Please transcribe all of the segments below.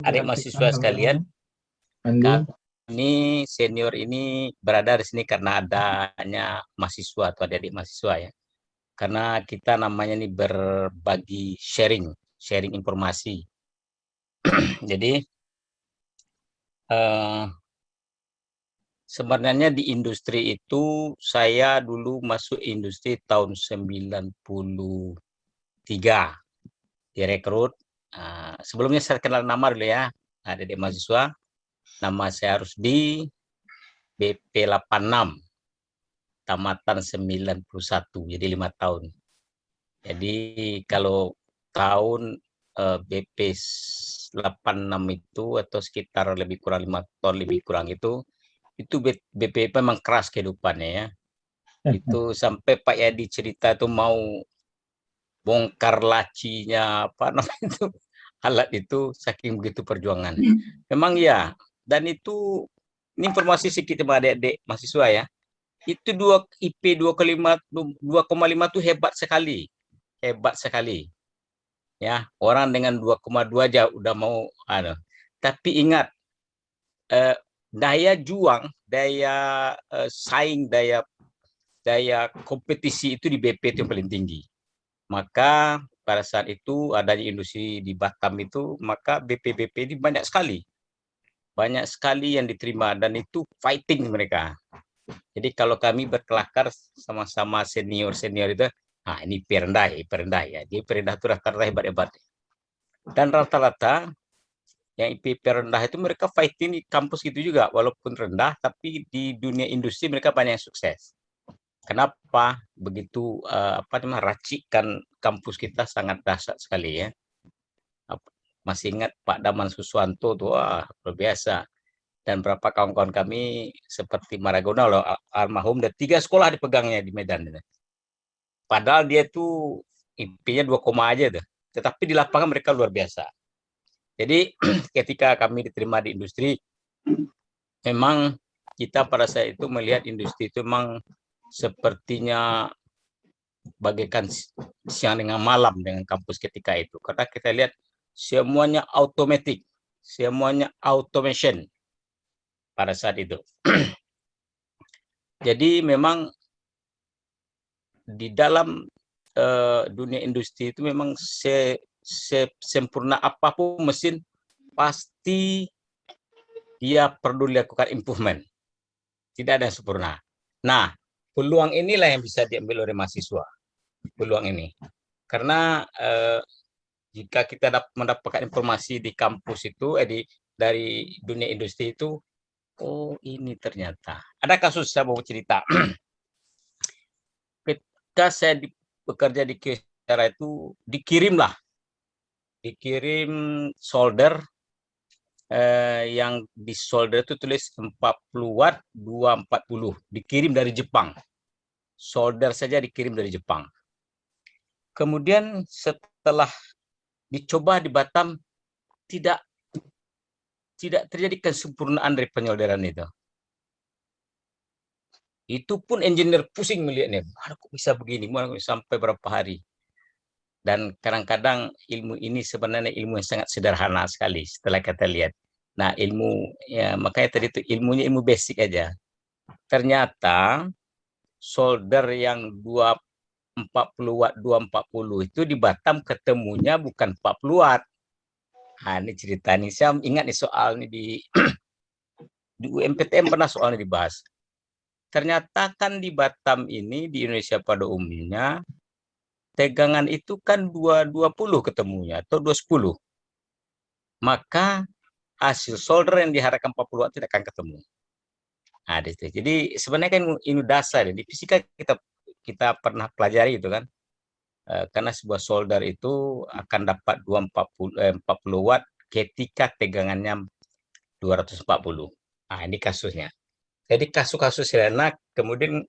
adik mahasiswa sekalian, kami senior ini berada di sini karena adanya mahasiswa atau adik-adik mahasiswa ya. Karena kita namanya nih berbagi sharing informasi. Jadi sebenarnya di industri itu saya dulu masuk industri tahun 93 direkrut. Sebelumnya saya kenal nama dulu ya, adik-adik mahasiswa. Nama saya Rusdi, BP 86, tamatan 91, jadi 5 tahun. Jadi kalau tahun BP 86 itu atau sekitar lebih kurang 5 tahun lebih kurang itu BP memang keras kehidupannya ya. Itu sampai Pak Yadi cerita tuh mau bongkar lacinya apa namanya itu alat itu saking begitu perjuangan. Memang ya, dan itu ini informasi sedikit sama adik-adik mahasiswa ya. Itu IP 2,5 itu hebat sekali. Hebat sekali. Ya, orang dengan 2,2 aja udah mau Tapi ingat daya juang, daya saing, daya kompetisi itu di BP itu yang paling tinggi. Maka pada saat itu adanya industri di Batam itu, maka BP-BP ini banyak sekali yang diterima dan itu fighting mereka. Jadi kalau kami berkelakar sama-sama senior itu, ini perendah ya. Jadi perendah itu rata-rata hebat-hebat. Dan rata-rata yang IP rendah itu mereka fighting di kampus gitu juga, walaupun rendah, tapi di dunia industri mereka banyak yang sukses. Kenapa begitu racikan kampus kita sangat dahsyat sekali ya. Masih ingat Pak Daman Suswanto tuh, wah luar biasa. Dan berapa kawan-kawan kami seperti Maragona loh, almarhum, dan 3 sekolah dipegangnya di Medan. Padahal dia tuh IP-nya 2, aja tuh. Tetapi di lapangan mereka luar biasa. Jadi ketika kami diterima di industri, memang kita pada saat itu melihat industri itu memang sepertinya bagaikan siang dengan malam dengan kampus ketika itu. Karena kita lihat semuanya automatic, semuanya automation pada saat itu. Jadi memang di dalam dunia industri itu memang sempurna apapun mesin, pasti dia perlu dilakukan improvement. Tidak ada yang sempurna. Nah, peluang inilah yang bisa diambil oleh mahasiswa. Peluang ini. Karena jika kita mendapatkan informasi di kampus itu, dari dunia industri itu, oh ini ternyata. Ada kasus saya mau cerita. Ketika saya bekerja di Kyocera itu, dikirim solder yang di solder itu tulis 40 watt 240, dikirim dari Jepang. Solder saja dikirim dari Jepang. Kemudian setelah dicoba di Batam, tidak terjadi kesempurnaan dari penyolderan itu. Itu pun engineer pusing melihatnya. Kok bisa begini? Sampai berapa hari? Dan kadang-kadang ilmu ini sebenarnya ilmu yang sangat sederhana sekali setelah kita lihat. Nah, makanya tadi itu ilmunya ilmu basic aja. Ternyata solder yang 240 watt 240 itu di Batam ketemunya bukan 40 watt. Ini cerita nih, saya ingat nih soal ini di UMPTN pernah soalnya dibahas. Ternyata kan di Batam ini, di Indonesia pada umumnya, tegangan itu kan 220 ketemunya, atau 210. Maka hasil solder yang diharapkan 40 watt tidak akan ketemu. Jadi sebenarnya kan ini dasar, di fisika kita pernah pelajari itu kan. Karena sebuah solder itu akan dapat 40 watt ketika tegangannya 240. Ini kasusnya. Jadi kasus-kasus sederhana, kemudian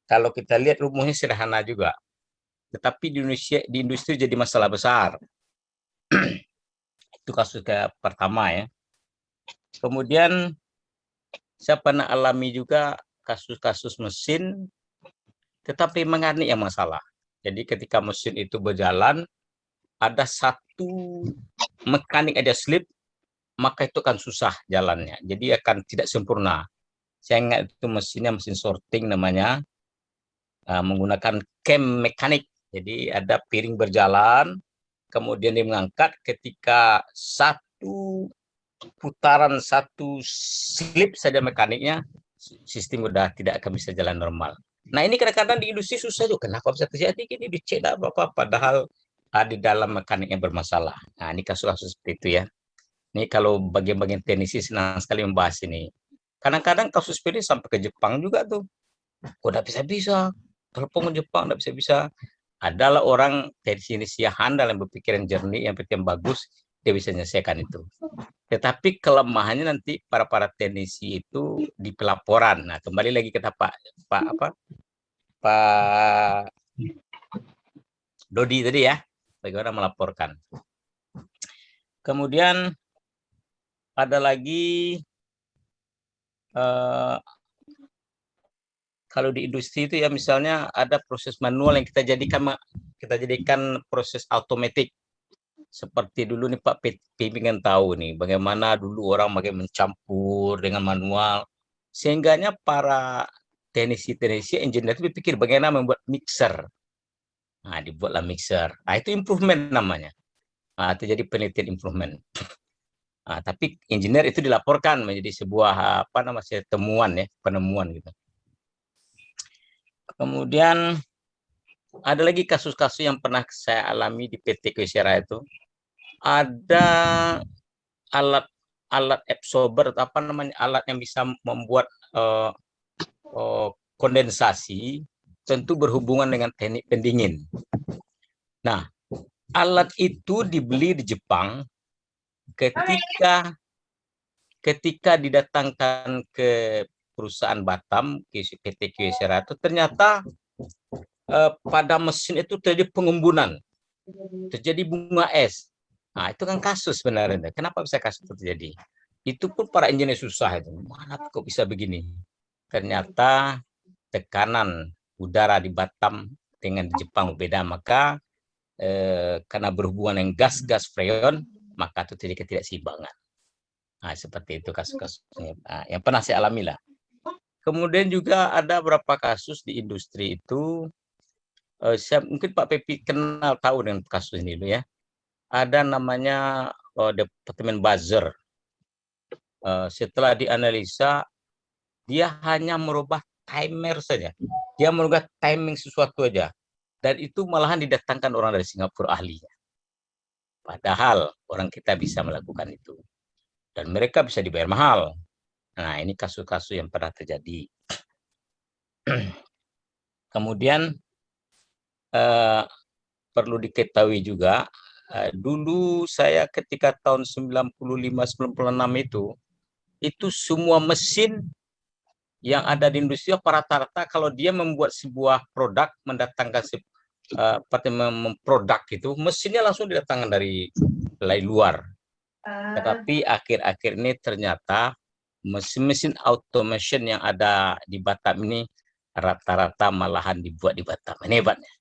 kalau kita lihat rumusnya sederhana juga. Tetapi di industri jadi masalah besar. Itu kasus pertama ya. Kemudian saya pernah alami juga kasus-kasus mesin, tetapi mekanik yang masalah. Jadi ketika mesin itu berjalan, ada satu mekanik aja slip, maka itu akan susah jalannya. Jadi akan tidak sempurna. Saya ingat itu mesinnya mesin sorting namanya, menggunakan cam mekanik. Jadi ada piring berjalan, kemudian dia mengangkat ketika satu putaran, satu slip saja mekaniknya, sistem udah tidak akan bisa jalan normal. Nah ini kadang-kadang di industri susah juga. Kenapa bisa terjadi gini? Dicek apa-apa, padahal di dalam mekaniknya bermasalah. Nah ini kasus-kasus seperti itu ya. Ini kalau bagian-bagian teknisi senang sekali membahas ini. Kadang-kadang kasus seperti sampai ke Jepang juga tuh. Kok udah bisa-bisa. Telepon ke Jepang udah bisa-bisa. Adalah orang teknisi yang handal, yang berpikiran jernih, yang berpikiran bagus, dia bisa menyelesaikan itu. Tetapi kelemahannya nanti para teknisi itu di pelaporan. Nah, kembali lagi kata Pak Dodi tadi ya, bagaimana melaporkan. Kemudian ada lagi kalau di industri itu ya misalnya ada proses manual yang kita jadikan proses automatik. Seperti dulu nih Pak Pimpin kan tahu nih bagaimana dulu orang mencampur dengan manual, sehingganya para teknisi engineer itu berpikir bagaimana membuat mixer. Nah, dibuatlah mixer. Nah, itu improvement namanya. Nah, itu jadi penelitian improvement. Nah, tapi engineer itu dilaporkan menjadi sebuah temuan ya, penemuan gitu. Kemudian ada lagi kasus-kasus yang pernah saya alami di PT Kyocera itu. Ada alat absorber, alat yang bisa membuat kondensasi, tentu berhubungan dengan teknik pendingin. Nah, alat itu dibeli di Jepang ketika didatangkan ke perusahaan Batam, PT Kyocera itu ternyata pada mesin itu terjadi pengembunan, terjadi bunga es. Nah, itu kan kasus sebenarnya. Kenapa bisa kasus itu terjadi? Itu pun para engineer susah itu. Mana kok bisa begini? Ternyata tekanan udara di Batam dengan di Jepang berbeda, maka karena berhubungan dengan gas-gas freon, maka itu terjadi ketidakseimbangan. Nah, seperti itu kasus-kasusnya yang pernah saya alami lah. Kemudian juga ada beberapa kasus di industri itu, mungkin Pak Pepi kenal tahu dengan kasus ini dulu ya. Ada namanya departemen buzzer. Setelah dianalisa, dia hanya merubah timer saja. Dia merubah timing sesuatu aja. Dan itu malahan didatangkan orang dari Singapura ahlinya. Padahal orang kita bisa melakukan itu. Dan mereka bisa dibayar mahal. Nah, ini kasus-kasus yang pernah terjadi. Kemudian perlu diketahui juga, dulu saya ketika tahun 95-96 itu semua mesin yang ada di industri rata-rata kalau dia membuat sebuah produk, mendatangkan produk itu, mesinnya langsung didatangkan dari luar. Tetapi akhir-akhir ini ternyata mesin-mesin automation yang ada di Batam ini rata-rata malahan dibuat di Batam. Ini hebatnya.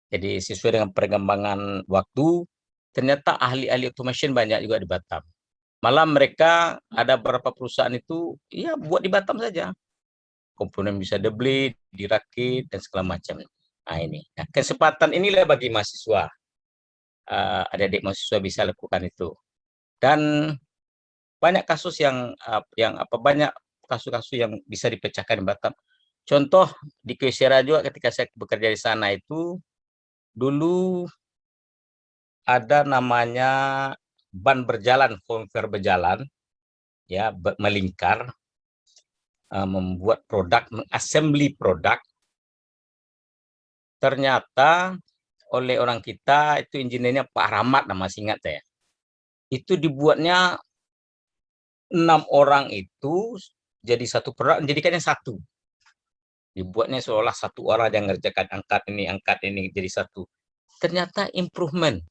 Jadi sesuai dengan perkembangan waktu, ternyata ahli-ahli automation banyak juga di Batam. Malah mereka ada beberapa perusahaan itu ya buat di Batam saja. Komponen bisa dibeli, dirakit, dan segala macam. Nah ini, nah, kesempatan inilah bagi mahasiswa. Adik-adik mahasiswa bisa lakukan itu. Dan banyak kasus banyak kasus-kasus yang bisa dipecahkan di Batam. Contoh di Kyocera juga ketika saya bekerja di sana itu dulu ada namanya ban berjalan, konveyor berjalan, ya melingkar, membuat produk, mengassembly produk. Ternyata oleh orang kita itu insiniernya Pak Rahmat, masih ingat saya. Itu dibuatnya 6 orang itu jadi satu produk, jadikannya satu. Dibuatnya seolah satu orang yang ngerjakan angkat ini jadi satu. Ternyata improvement.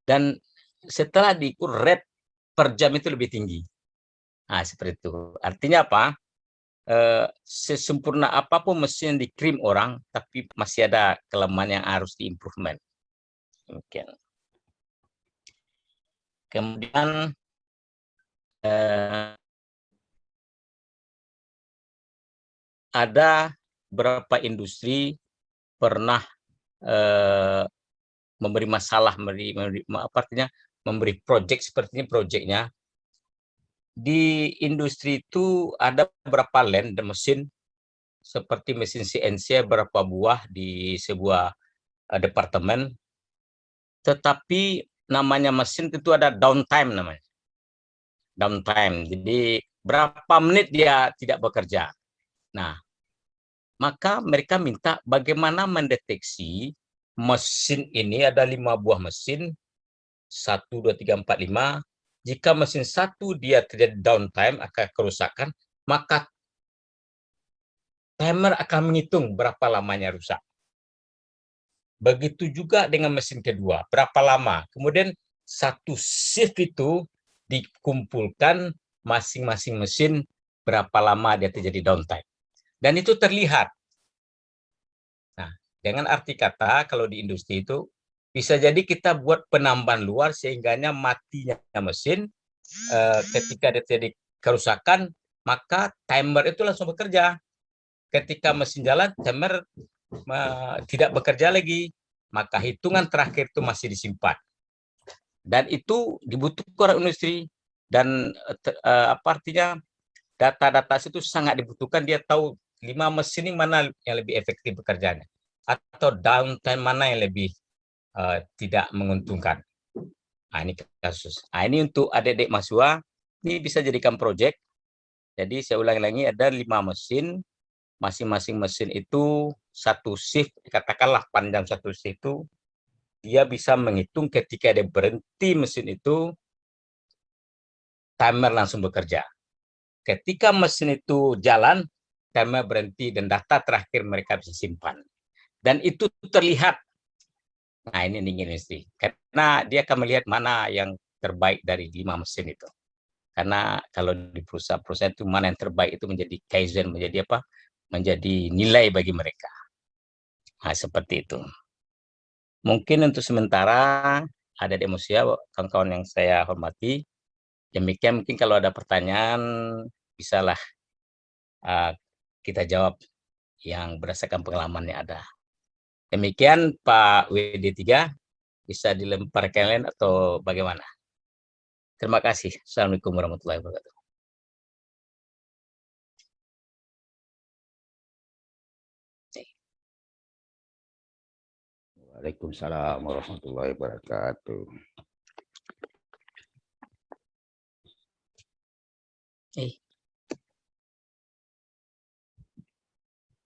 Dan setelah diukur rate per jam itu lebih tinggi. Nah, seperti itu. Artinya apa? Sesempurna apapun mesin yang dikirim orang, tapi masih ada kelemahan yang harus diimprovement. Demikian. Kemudian ada beberapa industri pernah memberi masalah, memberi proyek seperti ini proyeknya. Di industri itu ada beberapa land dan mesin, seperti mesin CNC berapa buah di sebuah departemen, tetapi namanya mesin itu ada downtime namanya. Downtime, jadi berapa menit dia tidak bekerja. Nah, maka mereka minta bagaimana mendeteksi mesin ini, ada 5 buah mesin, 1, 2, 3, 4, 5. Jika mesin satu dia terjadi downtime, akan kerusakan, maka timer akan menghitung berapa lamanya rusak. Begitu juga dengan mesin kedua, berapa lama. Kemudian satu shift itu dikumpulkan masing-masing mesin berapa lama dia terjadi downtime. Dan itu terlihat. Nah, dengan arti kata kalau di industri itu bisa jadi kita buat penambahan luar sehingganya matinya mesin, ketika dia terjadi kerusakan, maka timer itu langsung bekerja. Ketika mesin jalan, timer tidak bekerja lagi, maka hitungan terakhir itu masih disimpan. Dan itu dibutuhkan oleh industri. Dan apa artinya, data-data itu sangat dibutuhkan. Dia tahu 5 mesin ini mana yang lebih efektif bekerjanya, atau downtime mana yang lebih tidak menguntungkan. Nah, ini kasus. Nah, ini untuk adik-adik mahasiswa, ini bisa jadikan proyek. Jadi saya ulangi lagi, ada 5 mesin, masing-masing mesin itu satu shift, katakanlah panjang satu shift itu, dia bisa menghitung ketika dia berhenti mesin itu, timer langsung bekerja. Ketika mesin itu jalan, timer berhenti, dan data terakhir mereka bisa simpan. Dan itu terlihat. Nah, ini ingin industri. Karena dia akan melihat mana yang terbaik dari 5 mesin itu. Karena kalau di perusahaan-perusahaan itu mana yang terbaik itu menjadi kaizen, menjadi apa? Menjadi nilai bagi mereka. Nah, seperti itu. Mungkin untuk sementara ada emosi, kawan-kawan yang saya hormati. Demikian, mungkin kalau ada pertanyaan bisalah kita jawab yang berdasarkan pengalaman yang ada. Demikian Pak WD3, bisa dilemparkan lain atau bagaimana? Terima kasih. Assalamualaikum warahmatullahi wabarakatuh. Waalaikumsalam warahmatullahi wabarakatuh.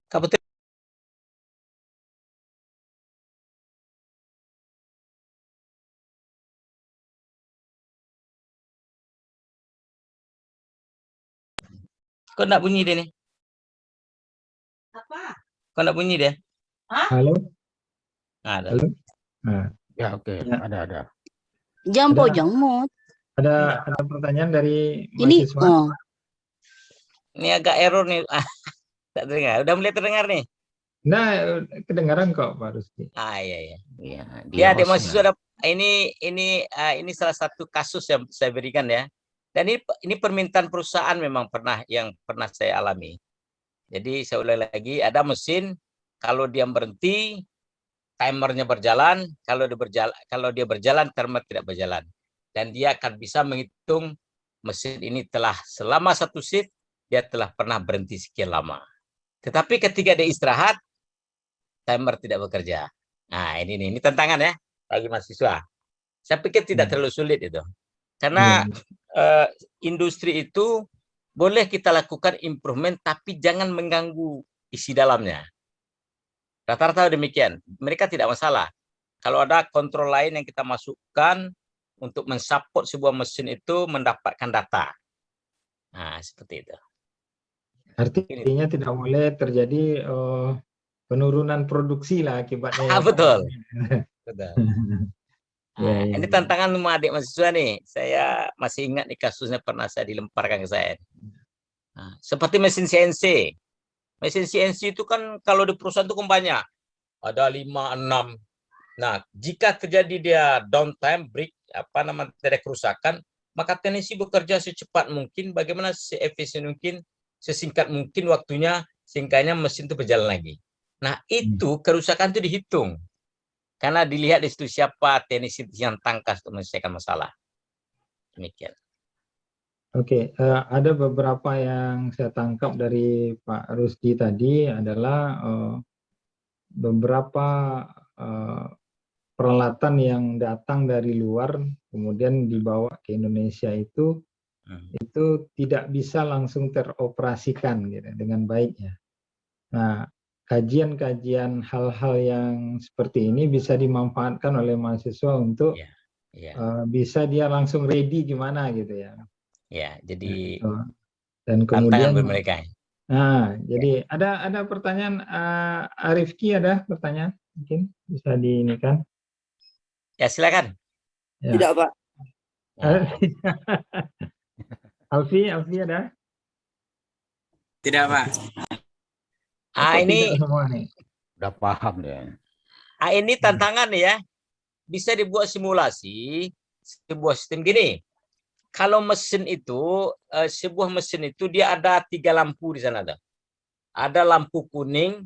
Kabupaten kok enggak bunyi dia nih? Apa? Kok enggak bunyi dia? Halo, Ada. halo. Nah, Ya, oke. Ya. Ada. Jampo Ada. jamut. ada pertanyaan dari Ini mahasiswa. Ini agak error nih. Tak terdengar. Udah mulai terdengar nih. Nah, kedengaran kok Pak Rusdi. Iya, iya. Iya, Ya, adik hostnya. mahasiswa ada ini salah satu kasus yang saya berikan ya. Dan ini permintaan perusahaan memang yang pernah saya alami. Jadi saya ulang lagi, ada mesin kalau dia berhenti, timernya berjalan, kalau dia berjalan, timer tidak berjalan. Dan dia akan bisa menghitung mesin ini telah selama satu shift dia telah pernah berhenti sekian lama. Tetapi ketika dia istirahat, timer tidak bekerja. Nah, ini tantangan ya bagi mahasiswa. Saya pikir tidak terlalu sulit itu. Karena industri itu boleh kita lakukan improvement, tapi jangan mengganggu isi dalamnya. Rata-rata demikian. Mereka tidak masalah. Kalau ada kontrol lain yang kita masukkan untuk mensupport sebuah mesin itu mendapatkan data. Nah, seperti itu. Artinya tidak boleh terjadi penurunan produksi lah akibatnya. Ya, betul. Betul. Ya, Ini tantangan sama adik mahasiswa nih. Saya masih ingat nih kasusnya pernah saya dilemparkan ke saya. Nah, seperti mesin CNC. Mesin CNC itu kan kalau di perusahaan itu kan banyak. Ada 5, 6. Nah, jika terjadi dia downtime, break, ada kerusakan, maka teknisi bekerja secepat mungkin, bagaimana seefisien mungkin, sesingkat mungkin waktunya, sehingga mesin itu berjalan lagi. Nah, itu kerusakan itu dihitung. Karena dilihat di situ siapa teknisi yang tangkas untuk menyelesaikan masalah. Demikian. Oke, ada beberapa yang saya tangkap dari Pak Rusdi tadi adalah beberapa peralatan yang datang dari luar kemudian dibawa ke Indonesia itu tidak bisa langsung teroperasikan gitu, dengan baik ya. Nah, kajian-kajian hal-hal yang seperti ini bisa dimanfaatkan oleh mahasiswa untuk bisa dia langsung ready gimana gitu ya. Ya, jadi dan tantangan kemudian buat mereka. Nah, jadi ada pertanyaan Arifki, ada pertanyaan mungkin bisa diinikan. Ya, silakan. Ya. Tidak, Pak. Alfi ada? Tidak, Pak. Ini semua nih. Udah paham ya. Ini tantangan ya. Bisa dibuat simulasi sebuah sistem gini. Kalau mesin itu, sebuah mesin itu dia ada 3 lampu di sana. Ada lampu kuning,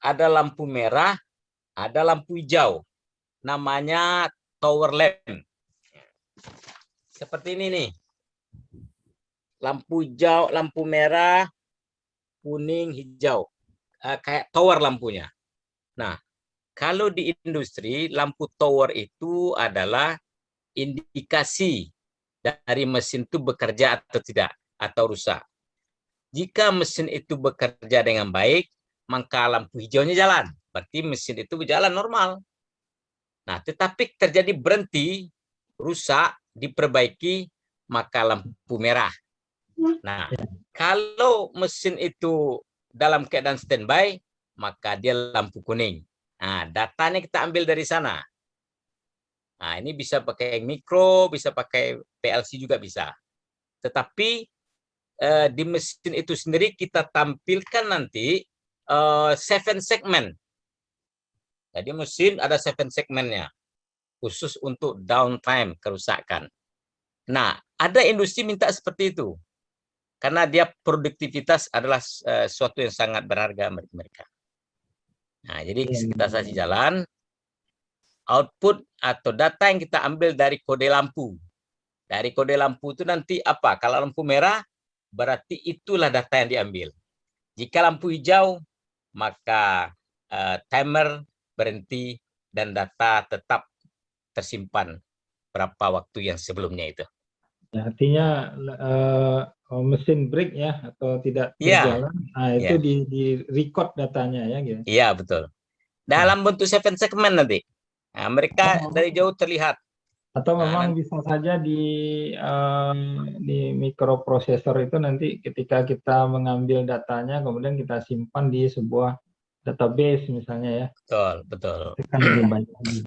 ada lampu merah, ada lampu hijau. Namanya tower lamp. Seperti ini nih. Lampu hijau, lampu merah, kuning, hijau. Kayak tower lampunya. Nah, kalau di industri, lampu tower itu adalah indikasi dari mesin itu bekerja atau tidak, atau rusak. Jika mesin itu bekerja dengan baik, maka lampu hijaunya jalan. Berarti mesin itu berjalan normal. Nah, tetapi terjadi berhenti, rusak, diperbaiki, maka lampu merah. Nah, kalau mesin itu dalam keadaan standby, maka dia lampu kuning. Nah, datanya kita ambil dari sana. Nah, ini bisa pakai mikro, bisa pakai PLC juga bisa. Tetapi di mesin itu sendiri kita tampilkan nanti 7 segmen. Jadi mesin ada 7 segmennya, khusus untuk downtime, kerusakan. Nah, ada industri minta seperti itu. Karena dia produktivitas adalah sesuatu yang sangat berharga bagi mereka. Nah, jadi kita kasih jalan, output atau data yang kita ambil dari kode lampu. Dari kode lampu itu nanti apa? Kalau lampu merah, berarti itulah data yang diambil. Jika lampu hijau, maka timer berhenti dan data tetap tersimpan berapa waktu yang sebelumnya itu. Ya, artinya mesin break ya atau tidak berjalan, nah itu di record datanya ya gitu. Iya, betul. Dalam bentuk 7 segmen nanti. Nah, mereka dari jauh terlihat. Atau memang bisa saja di mikroprosesor itu nanti ketika kita mengambil datanya kemudian kita simpan di sebuah database misalnya ya. Betul. Itu kan lebih banyak lagi.